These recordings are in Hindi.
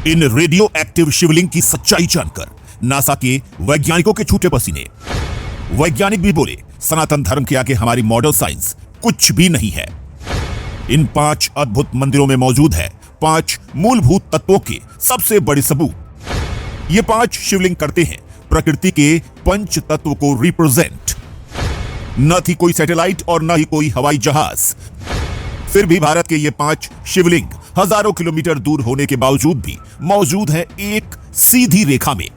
इन रेडियो एक्टिव शिवलिंग की सच्चाई जानकर नासा के वैज्ञानिकों के छूटे पसीने। वैज्ञानिक भी बोले सनातन धर्म के आगे हमारी मॉडर्न साइंस कुछ भी नहीं है। इन 5 अद्भुत मंदिरों में मौजूद है 5 मूलभूत तत्वों के सबसे बड़े सबूत। ये 5 शिवलिंग करते हैं प्रकृति के पंच तत्व को रिप्रेजेंट। न थी कोई सैटेलाइट और न ही कोई हवाई जहाज, फिर भी भारत के ये 5 शिवलिंग हजारों किलोमीटर दूर होने के बावजूद भी मौजूद है एक सीधी रेखा में।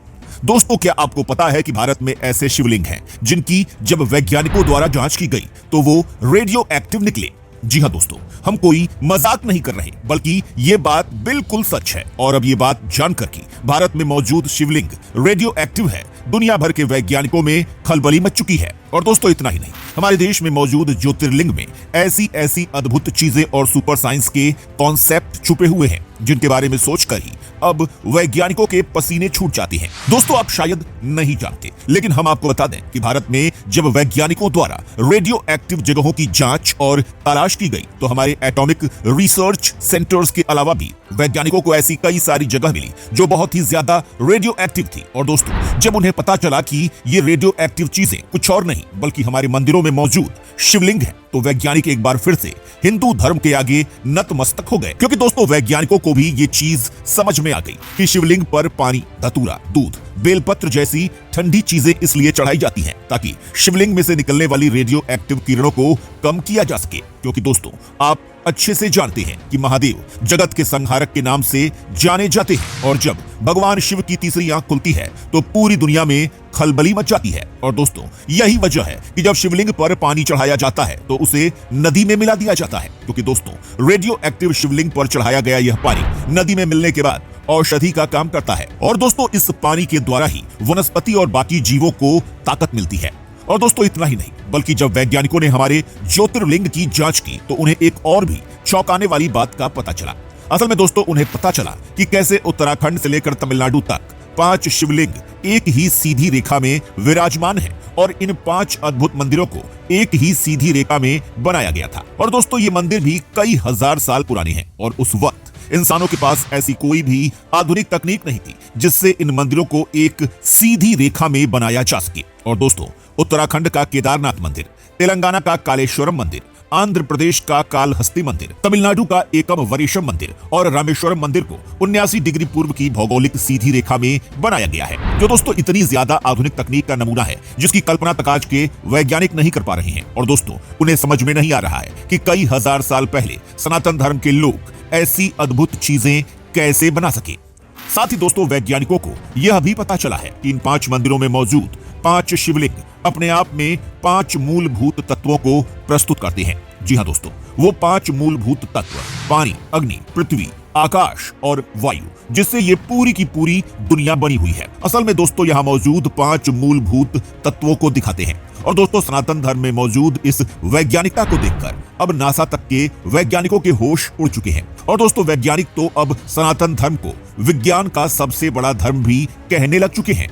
दोस्तों, क्या आपको पता है कि भारत में ऐसे शिवलिंग हैं जिनकी जब वैज्ञानिकों द्वारा जांच की गई तो वो रेडियो एक्टिव निकले? जी हां दोस्तों, हम कोई मजाक नहीं कर रहे, बल्कि ये बात बिल्कुल सच है। और अब ये बात जानकर कि भारत में मौजूद शिवलिंग रेडियो एक्टिव है, दुनिया भर के वैज्ञानिकों में खलबली मच चुकी है। और दोस्तों, इतना ही नहीं, हमारे देश में मौजूद ज्योतिर्लिंग में ऐसी ऐसी अद्भुत चीजें और सुपर साइंस के कॉन्सेप्ट छुपे हुए हैं जिनके बारे में सोचकर ही अब वैज्ञानिकों के पसीने छूट जाते हैं। दोस्तों, आप शायद नहीं जानते, लेकिन हम आपको बता दें कि भारत में जब वैज्ञानिकों द्वारा रेडियो एक्टिव जगहों की जांच और तलाश की गई तो हमारे एटॉमिक रिसर्च सेंटर्स के अलावा भी वैज्ञानिकों को ऐसी कई सारी जगह मिली जो बहुत ही ज्यादा रेडियो एक्टिव थी। और दोस्तों, जब उन्हें पता चला कि ये रेडियो एक्टिव चीजें कुछ और नहीं बल्कि हमारे मंदिरों में मौजूद शिवलिंग है, तो वैज्ञानिक एक बार फिर से हिंदू धर्म के आगे नतमस्तक हो गए। क्योंकि दोस्तों, वैज्ञानिकों को भी ये चीज समझ में आ गई कि शिवलिंग पर पानी, धतूरा, दूध, बेलपत्र जैसी ठंडी चीजें इसलिए चढ़ाई जाती हैं ताकि शिवलिंग में से निकलने वाली रेडियो एक्टिव किरणों को कम किया जा सके। क्योंकि दोस्तों, आप अच्छे से जानते हैं कि महादेव जगत के संहारक के नाम से जाने जाते हैं, और जब भगवान शिव की तीसरी आंख खुलती है तो पूरी दुनिया में खलबली मच जाती है। और दोस्तों, यही वजह है कि जब शिवलिंग पर पानी चढ़ाया जाता है तो उसे नदी में मिला दिया जाता है। क्योंकि दोस्तों, रेडियो एक्टिव शिवलिंग पर चढ़ाया गया यह पानी नदी में मिलने के बाद औषधि का काम करता है। और दोस्तों, इस पानी के द्वारा ही वनस्पति और बाकी जीवों को ताकत मिलती है। और दोस्तों, इतना ही नहीं, बल्कि जब वैज्ञानिकों ने हमारे ज्योतिर्लिंग की जांच की तो उन्हें एक और भी चौंकाने वाली बात का पता चला। असल में दोस्तों, उन्हें पता चला कि कैसे उत्तराखंड से लेकर तमिलनाडु तक 5 शिवलिंग एक ही सीधी रेखा में विराजमान है और इन 5 अद्भुत मंदिरों को एक ही सीधी रेखा में बनाया गया था। और दोस्तों, ये मंदिर भी कई हजार साल पुराने हैं और उस वक्त इंसानों के पास ऐसी कोई भी आधुनिक तकनीक नहीं थी जिससे इन मंदिरों को एक सीधी रेखा में बनाया जा सके। और दोस्तों, उत्तराखंड का केदारनाथ मंदिर, तेलंगाना का कालेश्वरम मंदिर, आंध्र प्रदेश का कालहस्ती मंदिर, तमिलनाडु का एकम वरेशम मंदिर और रामेश्वरम मंदिर को 79 डिग्री पूर्व की भौगोलिक सीधी रेखा में बनाया गया है, जो दोस्तों इतनी ज्यादा आधुनिक तकनीक का नमूना है जिसकी कल्पना तक आज के वैज्ञानिक नहीं कर पा रहे हैं। और दोस्तों, उन्हें समझ में नहीं आ रहा है कि कई हजार साल पहले सनातन धर्म के लोग ऐसी अद्भुत चीजें कैसे बना सके। साथ ही दोस्तों, वैज्ञानिकों को यह भी पता चला है कि इन 5 मंदिरों में मौजूद 5 शिवलिंग अपने आप में 5 मूलभूत तत्वों को प्रस्तुत करते हैं। जी हां दोस्तों, वो 5 मूलभूत तत्व पानी, अग्नि, पृथ्वी, आकाश और वायु, जिससे ये पूरी की पूरी दुनिया बनी हुई है। असल में दोस्तों, यहाँ मौजूद 5 मूलभूत तत्वों को दिखाते हैं। और दोस्तों, सनातन धर्म में मौजूद इस वैज्ञानिकता को देखकर अब नासा तक के वैज्ञानिकों के होश उड़ चुके हैं। और दोस्तों, वैज्ञानिक तो अब सनातन धर्म को विज्ञान का सबसे बड़ा धर्म भी कहने लग चुके हैं।